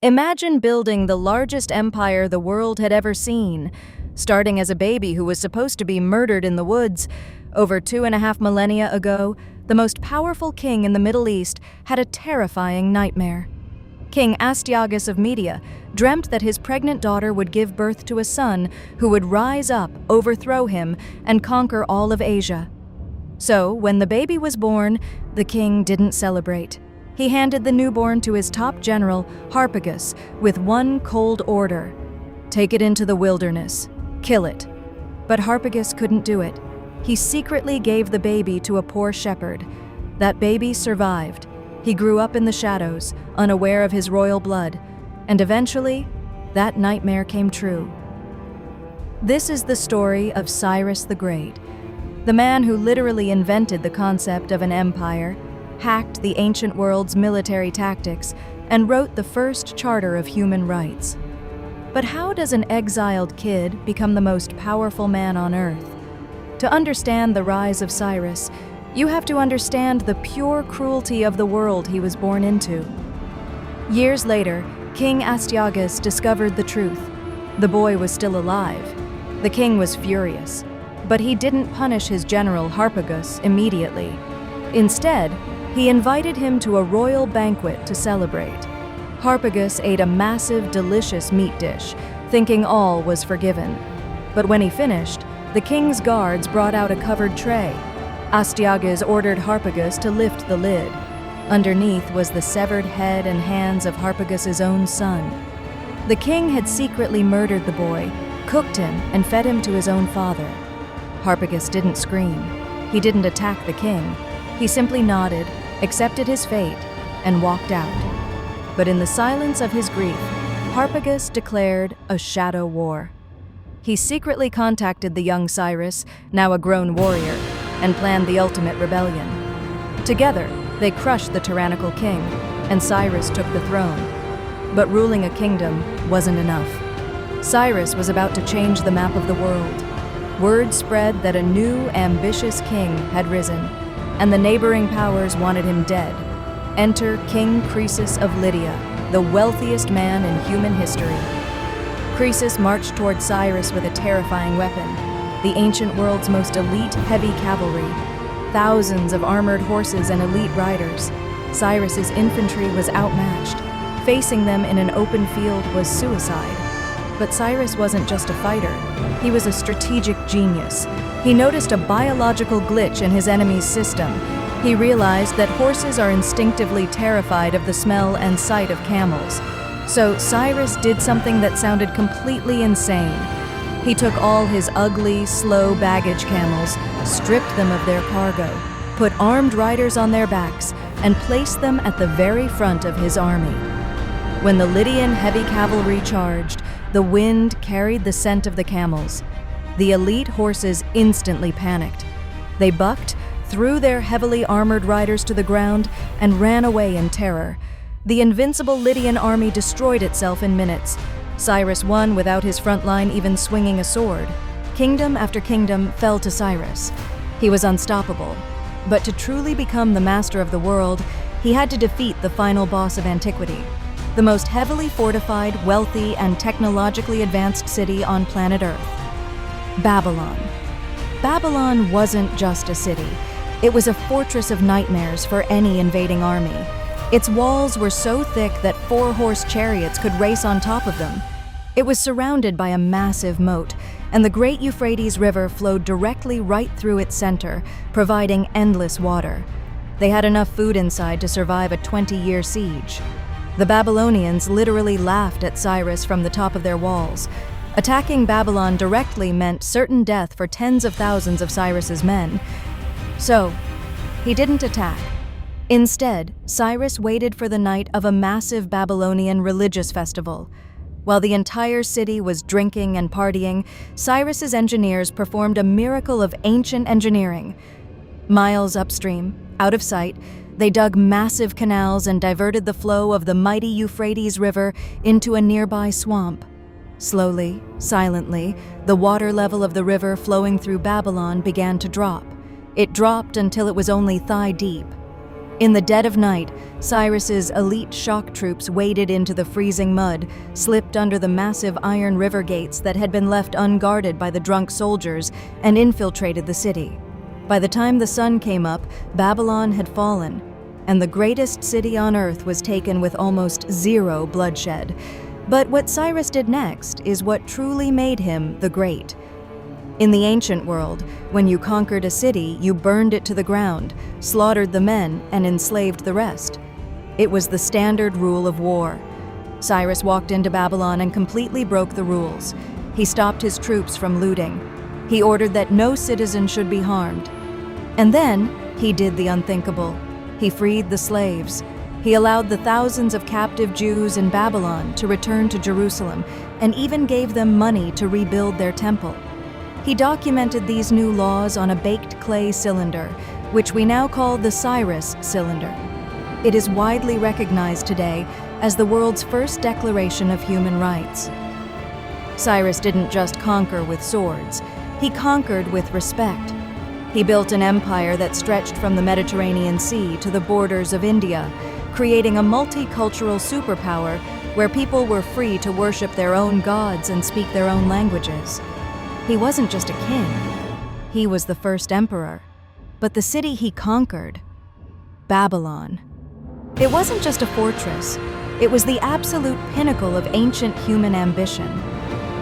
Imagine building the largest empire the world had ever seen, starting as a baby who was supposed to be murdered in the woods. Over 2.5 millennia ago, the most powerful king in the Middle East had a terrifying nightmare. King Astyages of Media dreamt that his pregnant daughter would give birth to a son who would rise up, overthrow him, and conquer all of Asia. So, when the baby was born, the king didn't celebrate. He handed the newborn to his top general, Harpagus, with one cold order: take it into the wilderness, kill it. But Harpagus couldn't do it. He secretly gave the baby to a poor shepherd. That baby survived. He grew up in the shadows, unaware of his royal blood, and eventually, that nightmare came true. This is the story of Cyrus the Great, the man who literally invented the concept of an empire, hacked the ancient world's military tactics, and wrote the first charter of human rights. But how does an exiled kid become the most powerful man on earth? To understand the rise of Cyrus, you have to understand the pure cruelty of the world he was born into. Years later, King Astyages discovered the truth. The boy was still alive. The king was furious, but he didn't punish his general Harpagus immediately. Instead, he invited him to a royal banquet to celebrate. Harpagus ate a massive, delicious meat dish, thinking all was forgiven. But when he finished, the king's guards brought out a covered tray. Astyages ordered Harpagus to lift the lid. Underneath was the severed head and hands of Harpagus's own son. The king had secretly murdered the boy, cooked him, and fed him to his own father. Harpagus didn't scream. He didn't attack the king. He simply nodded, accepted his fate, and walked out. But in the silence of his grief, Harpagus declared a shadow war. He secretly contacted the young Cyrus, now a grown warrior, and planned the ultimate rebellion. Together, they crushed the tyrannical king, and Cyrus took the throne. But ruling a kingdom wasn't enough. Cyrus was about to change the map of the world. Word spread that a new, ambitious king had risen, and the neighboring powers wanted him dead. Enter King Croesus of Lydia, the wealthiest man in human history. Croesus marched toward Cyrus with a terrifying weapon, the ancient world's most elite heavy cavalry. Thousands of armored horses and elite riders. Cyrus's infantry was outmatched. Facing them in an open field was suicide. But Cyrus wasn't just a fighter. He was a strategic genius. He noticed a biological glitch in his enemy's system. He realized that horses are instinctively terrified of the smell and sight of camels. So Cyrus did something that sounded completely insane. He took all his ugly, slow baggage camels, stripped them of their cargo, put armed riders on their backs, and placed them at the very front of his army. When the Lydian heavy cavalry charged, the wind carried the scent of the camels. The elite horses instantly panicked. They bucked, threw their heavily armored riders to the ground, and ran away in terror. The invincible Lydian army destroyed itself in minutes. Cyrus won without his front line even swinging a sword. Kingdom after kingdom fell to Cyrus. He was unstoppable. But to truly become the master of the world, he had to defeat the final boss of antiquity, the most heavily fortified, wealthy, and technologically advanced city on planet Earth: Babylon. Babylon wasn't just a city. It was a fortress of nightmares for any invading army. Its walls were so thick that 4-horse chariots could race on top of them. It was surrounded by a massive moat, and the great Euphrates River flowed directly right through its center, providing endless water. They had enough food inside to survive a 20-year siege. The Babylonians literally laughed at Cyrus from the top of their walls. Attacking Babylon directly meant certain death for tens of thousands of Cyrus's men. So, he didn't attack. Instead, Cyrus waited for the night of a massive Babylonian religious festival. While the entire city was drinking and partying, Cyrus's engineers performed a miracle of ancient engineering. Miles upstream, out of sight, they dug massive canals and diverted the flow of the mighty Euphrates River into a nearby swamp. Slowly, silently, the water level of the river flowing through Babylon began to drop. It dropped until it was only thigh-deep. In the dead of night, Cyrus's elite shock troops waded into the freezing mud, slipped under the massive iron river gates that had been left unguarded by the drunk soldiers, and infiltrated the city. By the time the sun came up, Babylon had fallen, and the greatest city on earth was taken with almost zero bloodshed. But what Cyrus did next is what truly made him the Great. In the ancient world, when you conquered a city, you burned it to the ground, slaughtered the men, and enslaved the rest. It was the standard rule of war. Cyrus walked into Babylon and completely broke the rules. He stopped his troops from looting. He ordered that no citizen should be harmed. And then, he did the unthinkable. He freed the slaves. He allowed the thousands of captive Jews in Babylon to return to Jerusalem, and even gave them money to rebuild their temple. He documented these new laws on a baked clay cylinder, which we now call the Cyrus cylinder. It is widely recognized today as the world's first declaration of human rights. Cyrus didn't just conquer with swords, he conquered with respect. He built an empire that stretched from the Mediterranean Sea to the borders of India, creating a multicultural superpower where people were free to worship their own gods and speak their own languages. He wasn't just a king, he was the first emperor. But the city he conquered, Babylon, it wasn't just a fortress, it was the absolute pinnacle of ancient human ambition.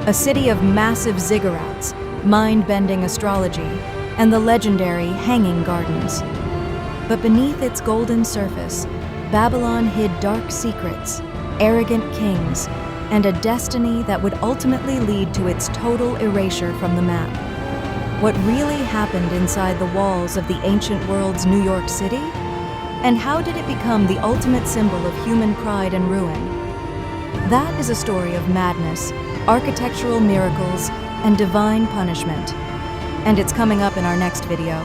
A city of massive ziggurats, mind-bending astrology, and the legendary Hanging Gardens. But beneath its golden surface, Babylon hid dark secrets, arrogant kings, and a destiny that would ultimately lead to its total erasure from the map. What really happened inside the walls of the ancient world's New York City? And how did it become the ultimate symbol of human pride and ruin? That is a story of madness, architectural miracles, and divine punishment. And it's coming up in our next video.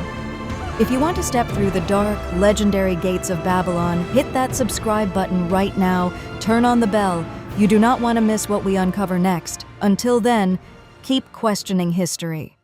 If you want to step through the dark, legendary gates of Babylon, hit that subscribe button right now, turn on the bell. You do not want to miss what we uncover next. Until then, keep questioning history.